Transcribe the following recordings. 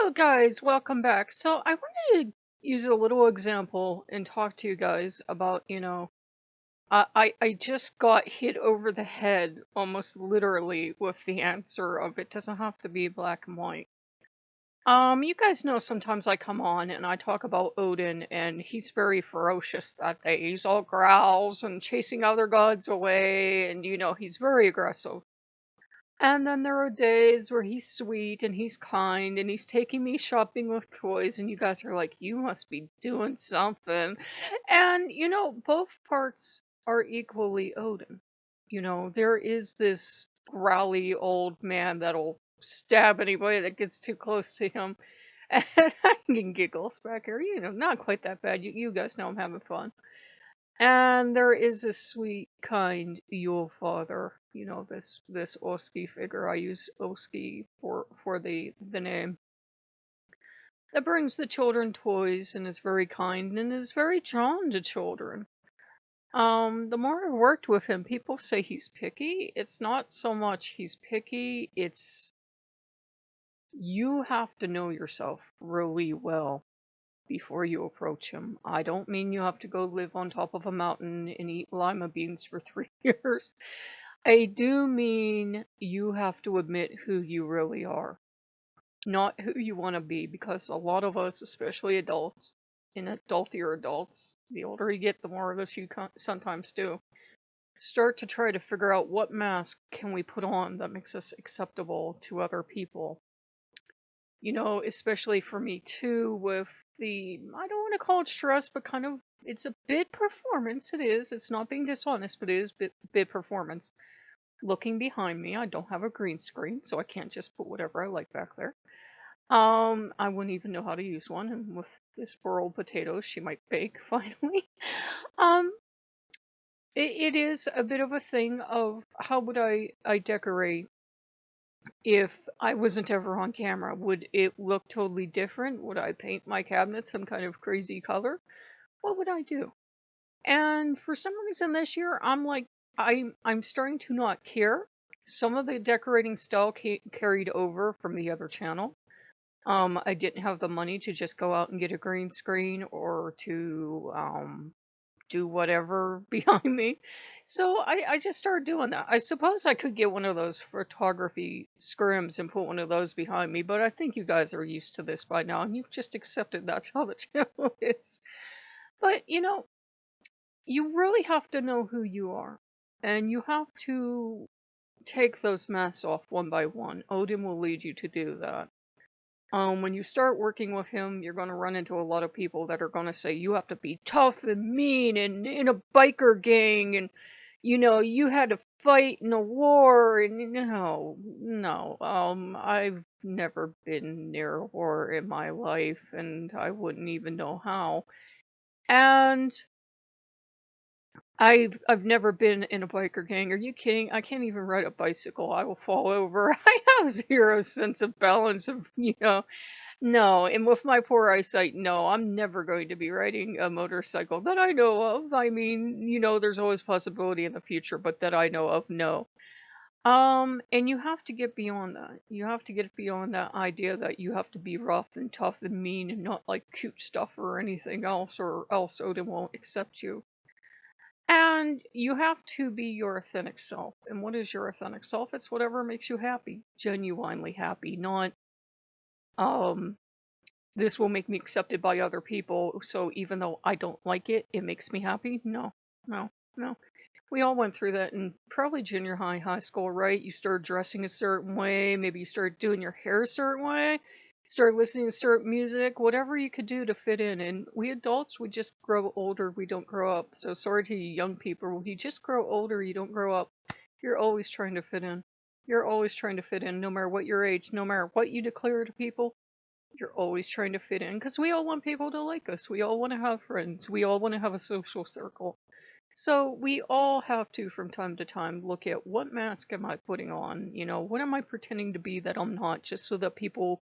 Hello, guys. Welcome back. So, I wanted to use a little example and talk to you guys about, I just got hit over the head almost literally with the answer of it doesn't have to be black and white. You guys know sometimes I come on and I talk about Odin, and he's very ferocious that day. He's all growls and chasing other gods away, and he's very aggressive. And then there are days where he's sweet and he's kind and he's taking me shopping with toys, and you guys are like, you must be doing something. And both parts are equally Odin. There is this growly old man that'll stab anybody that gets too close to him. And I can giggles back here, not quite that bad. You guys know I'm having fun. And there is a sweet, kind Yule father. This Oski figure. I use Oski for the name. That brings the children toys and is very kind and is very drawn to children. The more I worked with him, people say he's picky. It's not so much he's picky, it's you have to know yourself really well before you approach him. I don't mean you have to go live on top of a mountain and eat lima beans for 3 years. I do mean you have to admit who you really are, not who you want to be, because a lot of us, especially adults, and adultier adults, the older you get, the more of this you sometimes do, start to try to figure out what mask can we put on that makes us acceptable to other people. Especially for me too, with I don't want to call it stress, but kind of, it's a bit performance. It is. It's not being dishonest, but it is bit performance. Looking behind me, I don't have a green screen, so I can't just put whatever I like back there. I wouldn't even know how to use one, and with this poor old potato, she might bake finally. um, it is a bit of a thing of how would I decorate if I wasn't ever on camera. Would it look totally different? Would I paint my cabinet some kind of crazy color? What would I do? And for some reason this year, I'm like, I'm starting to not care. Some of the decorating style carried over from the other channel. I didn't have the money to just go out and get a green screen or to do whatever behind me. So I just started doing that. I suppose I could get one of those photography scrims and put one of those behind me, but I think you guys are used to this by now and you've just accepted that's how the channel is. But you really have to know who you are, and you have to take those masks off one by one. Odin will lead you to do that. When you start working with him, you're going to run into a lot of people that are going to say you have to be tough and mean and in a biker gang, and you had to fight in a war, and no. I've never been near a war in my life, and I wouldn't even know how. And I've never been in a biker gang. Are you kidding? I can't even ride a bicycle. I will fall over. I have zero sense of balance of. No, and with my poor eyesight, no, I'm never going to be riding a motorcycle that I know of. I mean, there's always possibility in the future, but that I know of, no. And you have to get beyond that. You have to get beyond that idea that you have to be rough and tough and mean and not like cute stuff or anything else, or else Odin won't accept you. And you have to be your authentic self. And what is your authentic self? It's whatever makes you happy, genuinely happy, not um this will make me accepted by other people, so even though I don't like it, it makes me happy. No, no, no. We all went through that in probably junior high, high school, right? You started dressing a certain way, maybe you started doing your hair a certain way, started listening to certain music, whatever you could do to fit in. And we adults, we just grow older, we don't grow up. So sorry to you young people, you just grow older, you don't grow up. You're always trying to fit in. You're always trying to fit in, no matter what your age, no matter what you declare to people. You're always trying to fit in, because we all want people to like us. We all want to have friends. We all want to have a social circle. So we all have to, from time to time, look at what mask am I putting on? What am I pretending to be that I'm not, just so that people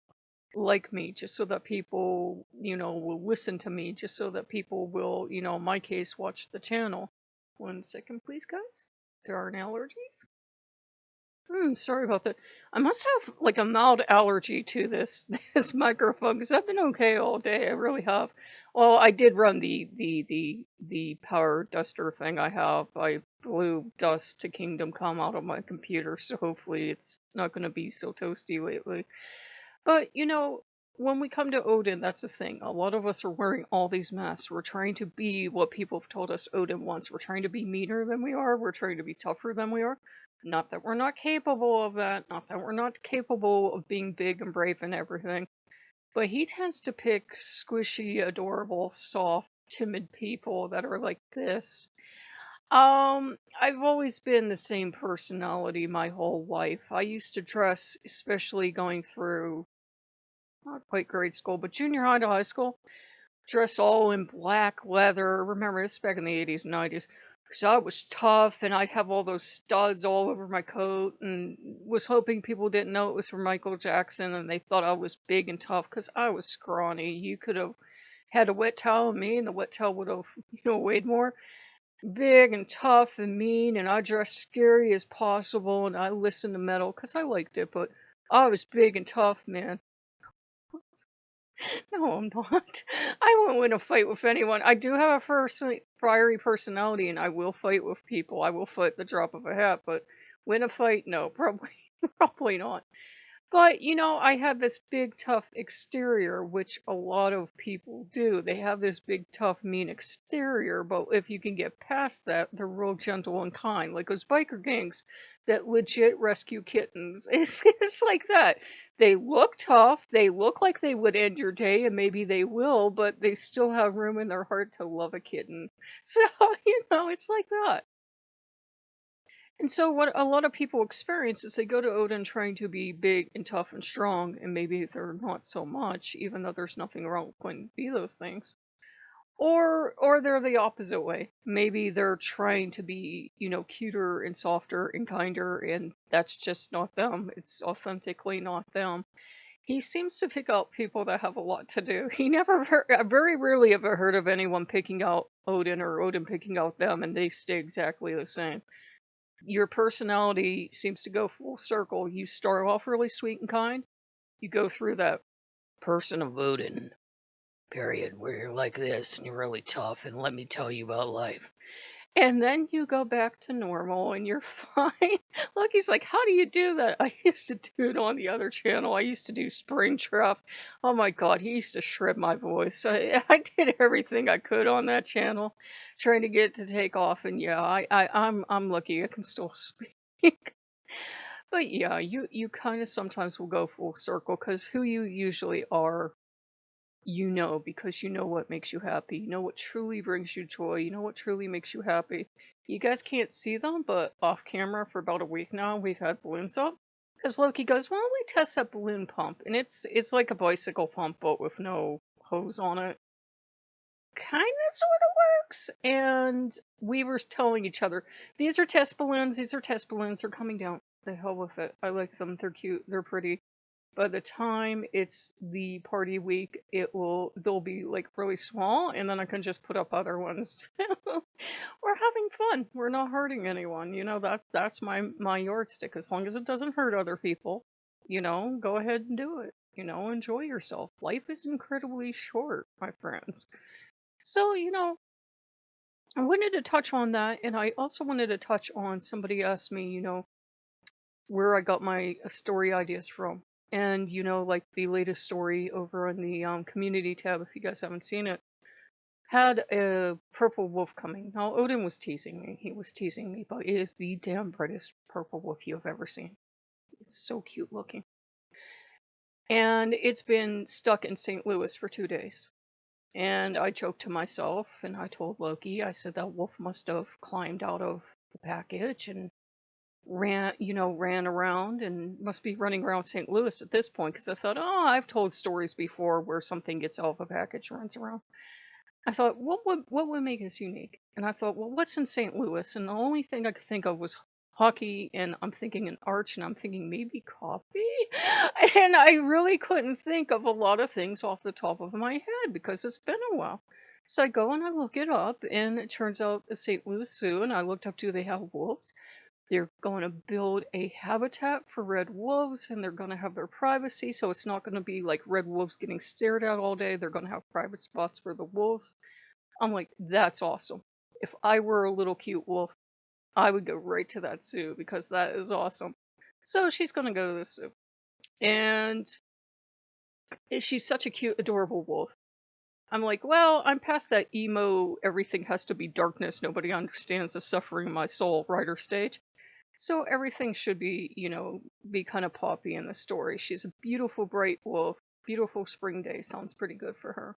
like me, just so that people, will listen to me, just so that people will, in my case, watch the channel. 1 second, please, guys. There are allergies. Sorry about that. I must have like a mild allergy to this this microphone because I've been okay all day. I really have. Well, I did run the power duster thing I have. I blew dust to Kingdom Come out of my computer, so hopefully it's not going to be so toasty lately. But when we come to Odin, that's the thing. A lot of us are wearing all these masks. We're trying to be what people have told us Odin wants. We're trying to be meaner than we are. We're trying to be tougher than we are. Not that we're not capable of that. Not that we're not capable of being big and brave and everything. But he tends to pick squishy, adorable, soft, timid people that are like this. I've always been the same personality my whole life. I used to dress, especially going through not quite grade school, but junior high to high school, dress all in black leather. Remember, this is back in the 80s and 90s. Because I was tough and I'd have all those studs all over my coat and was hoping people didn't know it was from Michael Jackson and they thought I was big and tough because I was scrawny. You could have had a wet towel on me and the wet towel would have, weighed more. Big and tough and mean, and I dressed scary as possible and I listened to metal because I liked it, but I was big and tough, man. No, I'm not. I won't win a fight with anyone. I do have a fiery personality, and I will fight with people. I will fight the drop of a hat, but win a fight? No, probably, probably not. But, I have this big, tough exterior, which a lot of people do. They have this big, tough, mean exterior, but if you can get past that, they're real gentle and kind. Like those biker gangs that legit rescue kittens. It's like that. They look tough, they look like they would end your day, and maybe they will, but they still have room in their heart to love a kitten. So, it's like that. And so what a lot of people experience is they go to Odin trying to be big and tough and strong, and maybe they're not so much, even though there's nothing wrong with wanting to be those things. Or they're the opposite way. Maybe they're trying to be, cuter and softer and kinder, and that's just not them. It's authentically not them. He seems to pick out people that have a lot to do. He never, I very rarely ever heard of anyone picking out Odin or Odin picking out them, and they stay exactly the same. Your personality seems to go full circle. You start off really sweet and kind. You go through that person of Odin period where you're like this and you're really tough and let me tell you about life. And then you go back to normal and you're fine. Look, he's like, how do you do that? I used to do it on the other channel. I used to do Springtrap. Oh my God, he used to shred my voice. I did everything I could on that channel, trying to get it to take off. And yeah, I'm lucky I can still speak. But yeah, you kind of sometimes will go full circle because who you usually are, because you know what makes you happy. You know what truly brings you joy. You know what truly makes you happy. You guys can't see them, but off camera for about a week now, we've had balloons up. Because Loki goes, why don't we test that balloon pump? And it's like a bicycle pump, but with no hose on it. Kind of sort of works. And we were telling each other, these are test balloons. These are test balloons. They're coming down. The hell with it. I like them. They're cute. They're pretty. By the time it's the party week, they'll be like really small, and then I can just put up other ones. We're having fun. We're not hurting anyone. That's my yardstick. As long as it doesn't hurt other people, go ahead and do it. Enjoy yourself. Life is incredibly short, my friends. So, I wanted to touch on that, and I also wanted to touch on somebody asked me, where I got my story ideas from. And like the latest story over on the community tab, if you guys haven't seen it, had a purple wolf coming. Now Odin was teasing me. He was teasing me, but it is the damn brightest purple wolf you have ever seen. It's so cute looking. And it's been stuck in St. Louis for 2 days. And I joked to myself and I told Loki, I said that wolf must have climbed out of the package and ran around and must be running around St. Louis at this point because I thought, oh, I've told stories before where something gets out of a package and runs around. I thought, what would make us unique? And I thought, well, what's in St. Louis? And the only thing I could think of was hockey, and I'm thinking an arch, and I'm thinking maybe coffee. And I really couldn't think of a lot of things off the top of my head because it's been a while. So I go and I look it up, and it turns out the St. Louis Zoo, and I looked up, do they have wolves? They're going to build a habitat for red wolves, and they're going to have their privacy, so it's not going to be like red wolves getting stared at all day. They're going to have private spots for the wolves. I'm like, that's awesome. If I were a little cute wolf, I would go right to that zoo because that is awesome. So she's going to go to the zoo. And she's such a cute, adorable wolf. I'm like, well, I'm past that emo, everything has to be darkness, nobody understands the suffering of my soul writer stage. So everything should be, be kind of poppy in the story. She's a beautiful, bright wolf. Beautiful spring day sounds pretty good for her.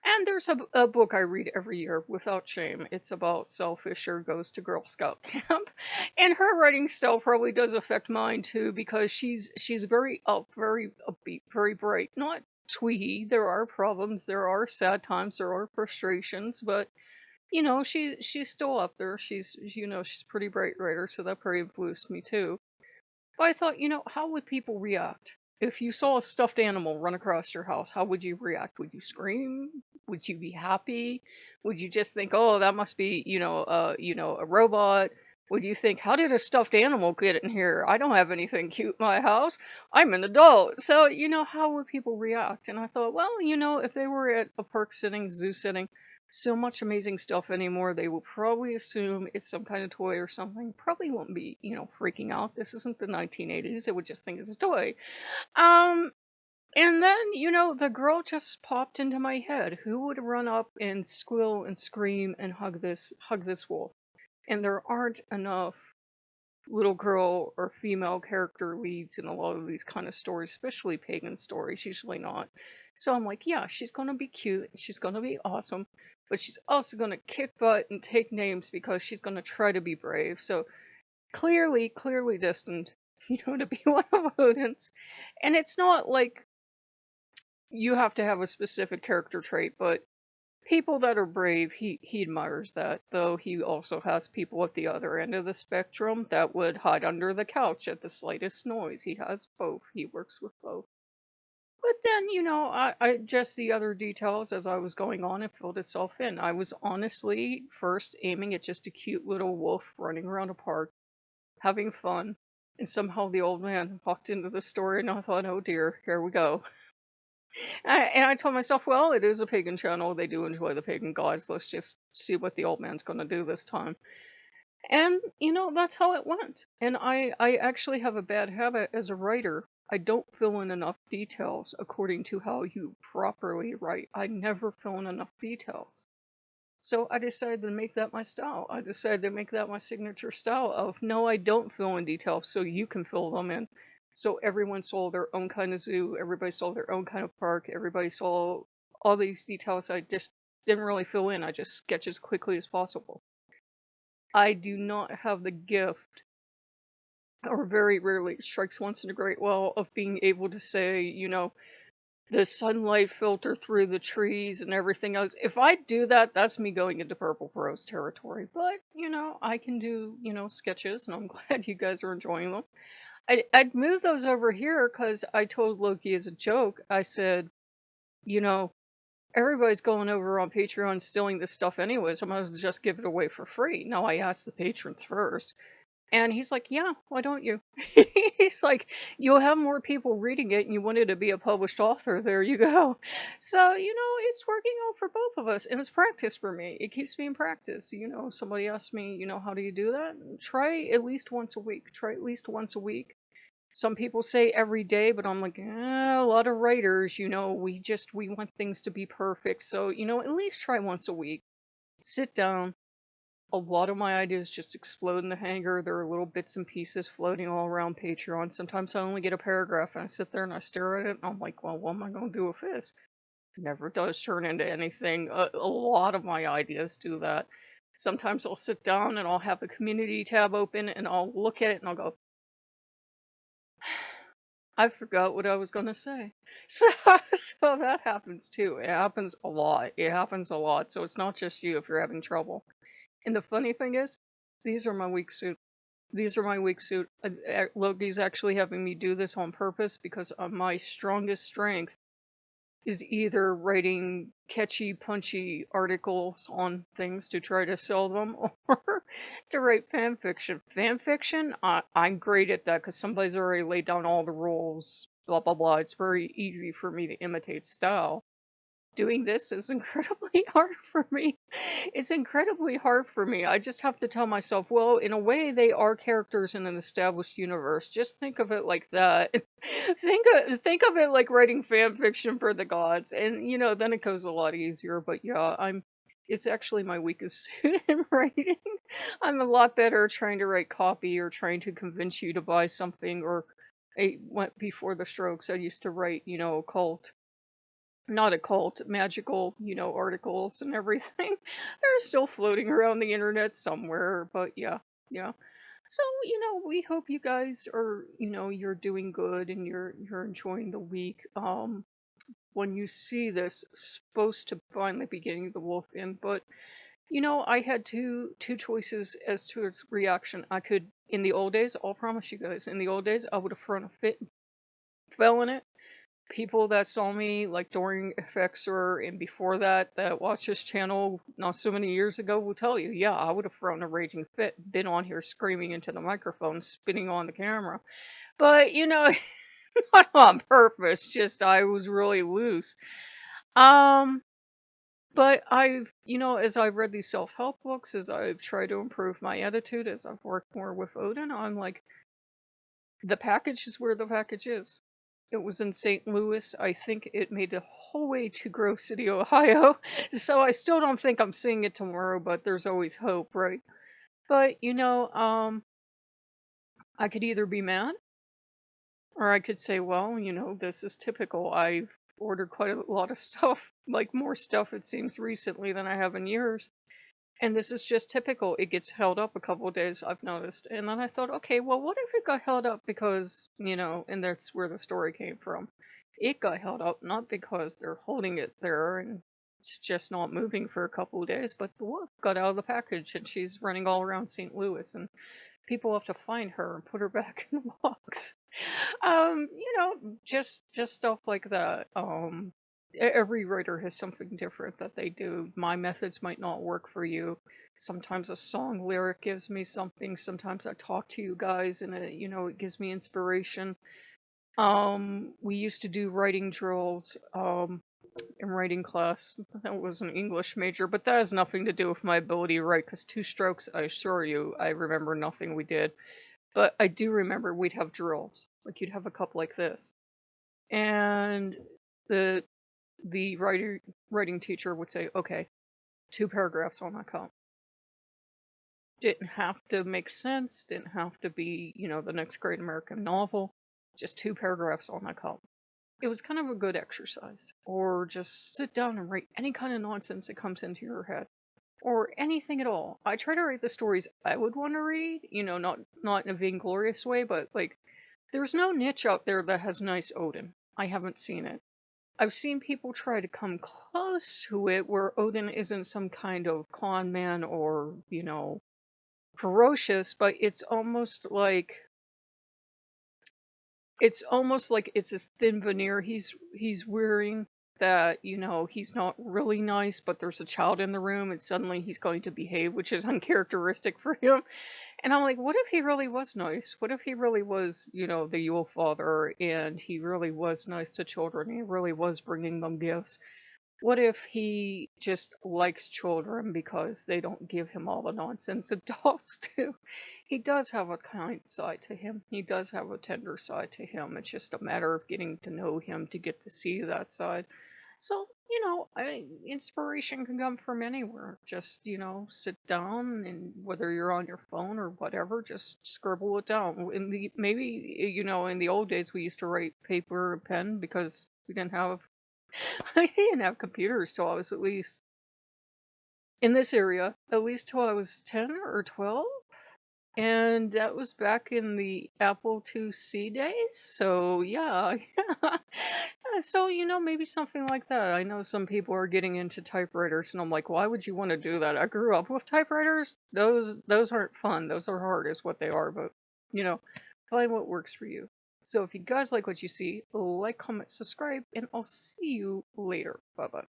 And there's a book I read every year without shame. It's about Sal Fisher goes to Girl Scout camp. And her writing style probably does affect mine too, because she's very very upbeat, very bright. Not twee. There are problems, there are sad times, there are frustrations, but she's still up there. She's a pretty bright writer, so that probably influenced me too. But I thought, how would people react? If you saw a stuffed animal run across your house, how would you react? Would you scream? Would you be happy? Would you just think, "Oh, that must be, a robot"? Would you think, "How did a stuffed animal get in here? I don't have anything cute in my house. I'm an adult." So, how would people react? And I thought, well, if they were at a park sitting, zoo sitting, so much amazing stuff anymore, they will probably assume it's some kind of toy or something. Probably won't be, freaking out. This isn't the 1980s. They would just think it's a toy. Um, and then, the girl just popped into my head. Who would run up and squeal and scream and hug this wolf? And there aren't enough little girl or female character leads in a lot of these kind of stories, especially pagan stories, usually not. So I'm like, yeah, she's gonna be cute, she's gonna be awesome, but she's also gonna kick butt and take names because she's gonna try to be brave. So clearly destined, to be one of Odin's. And it's not like you have to have a specific character trait, but people that are brave, he admires that, though he also has people at the other end of the spectrum that would hide under the couch at the slightest noise. He has both. He works with both. But then, I just the other details as I was going on, it filled itself in. I was honestly first aiming at just a cute little wolf running around a park, having fun, and somehow the old man walked into the story, and I thought, oh dear, here we go. And I told myself, well, it is a pagan channel. They do enjoy the pagan gods. Let's just see what the old man's going to do this time. And, that's how it went. And I actually have a bad habit as a writer. I don't fill in enough details according to how you properly write. I never fill in enough details. So I decided to make that my style. I decided to make that my signature style of, no, I don't fill in details so you can fill them in. So everyone saw their own kind of zoo, everybody saw their own kind of park, everybody saw all these details I just didn't really fill in. I just sketch as quickly as possible. I do not have the gift, or very rarely it strikes once in a great while, of being able to say, the sunlight filter through the trees and everything else. If I do that, that's me going into purple prose territory. But, I can do, sketches, and I'm glad you guys are enjoying them. I'd move those over here because I told Loki as a joke, I said, you know, everybody's going over on Patreon stealing this stuff anyways. I might as well just give it away for free. Now I asked the patrons first. And he's like, yeah, why don't you? He's like, you'll have more people reading it and you wanted to be a published author. There you go. So, it's working out for both of us. And it's practice for me. It keeps me in practice. Somebody asked me, how do you do that? Try at least once a week. Try at least once a week. Some people say every day, but I'm like, a lot of writers, we want things to be perfect. So, at least try once a week. Sit down. A lot of my ideas just explode in the hangar. There are little bits and pieces floating all around Patreon. Sometimes I only get a paragraph and I sit there and I stare at it and I'm like, well, what am I going to do with this? It never does turn into anything. A lot of my ideas do that. Sometimes I'll sit down and I'll have the community tab open and I'll look at it and I'll go, I forgot what I was going to say. So that happens too. It happens a lot. It happens a lot. So it's not just you if you're having trouble. And the funny thing is, these are my weak suit. These are my weak suit. Loki's actually having me do this on purpose because my strongest strength is either writing catchy, punchy articles on things to try to sell them, or to write fan fiction. Fan fiction, I'm great at that because somebody's already laid down all the rules, blah, blah, blah. It's very easy for me to imitate style. Doing this is incredibly hard for me. It's incredibly hard for me. I just have to tell myself, well, in a way, they are characters in an established universe. Just think of it like that. Think of it like writing fan fiction for the gods, and then it goes a lot easier. But yeah, it's actually my weakest suit in writing. I'm a lot better trying to write copy or trying to convince you to buy something. Or I went before the Strokes. I used to write, occult, not occult, magical, articles and everything. They're still floating around the internet somewhere, but yeah, yeah. So, we hope you guys are, you're doing good and you're enjoying the week. When you see this, it's supposed to finally be getting the wolf in, but I had two choices as to its reaction. I could, in the old days, I'll promise you guys, in the old days, I would have thrown a fit, fell in it. People that saw me like during FXer and before that watch this channel not so many years ago will tell you, yeah, I would have thrown a raging fit, been on here screaming into the microphone, spitting on the camera. But not on purpose, just I was really loose. Um, but I've, as I've read these self-help books, as I've tried to improve my attitude, as I've worked more with Odin, I'm like, the package is where the package is. It was in St. Louis. I think it made the whole way to Grove City, Ohio. So I still don't think I'm seeing it tomorrow, but there's always hope, right? But I could either be mad or I could say, well, this is typical. I've ordered quite a lot of stuff, like more stuff it seems recently than I have in years. And this is just typical. It gets held up a couple of days, I've noticed. And then I thought, okay, well, what if it got held up because, and that's where the story came from. It got held up not because they're holding it there and it's just not moving for a couple of days, but the wolf got out of the package and she's running all around St. Louis and people have to find her and put her back in the box. Just stuff like that. Every writer has something different that they do. My methods might not work for you. Sometimes a song lyric gives me something. Sometimes I talk to you guys and it gives me inspiration. We used to do writing drills in writing class. That was an English major, but that has nothing to do with my ability to write, because two strokes, I assure you, I remember nothing we did. But I do remember we'd have drills. Like you'd have a couple like this. And the writing teacher would say, okay, 2 paragraphs on that column. Didn't have to make sense, didn't have to be, the next great American novel, just 2 paragraphs on that column. It was kind of a good exercise. Or just sit down and write any kind of nonsense that comes into your head. Or anything at all. I try to write the stories I would want to read, not in a vainglorious way, but like, there's no niche out there that has nice Odin. I haven't seen it. I've seen people try to come close to it where Odin isn't some kind of con man or, ferocious, but it's almost like it's this thin veneer he's wearing that, he's not really nice, but there's a child in the room and suddenly he's going to behave, which is uncharacteristic for him. And I'm like, what if he really was nice? What if he really was, the Yule father and he really was nice to children? He really was bringing them gifts. What if he just likes children because they don't give him all the nonsense adults do? He does have a kind side to him. He does have a tender side to him. It's just a matter of getting to know him to get to see that side. So, inspiration can come from anywhere. Just, sit down and whether you're on your phone or whatever, just scribble it down. In the old days, we used to write paper and pen because we didn't have I didn't have computers till I was at least in this area, at least till I was 10 or 12. And that was back in the Apple IIc days. So, yeah. So, maybe something like that. I know some people are getting into typewriters, and I'm like, why would you want to do that? I grew up with typewriters. Those aren't fun. Those are hard, is what they are. But, find what works for you. So if you guys like what you see, like, comment, subscribe, and I'll see you later. Bye bye.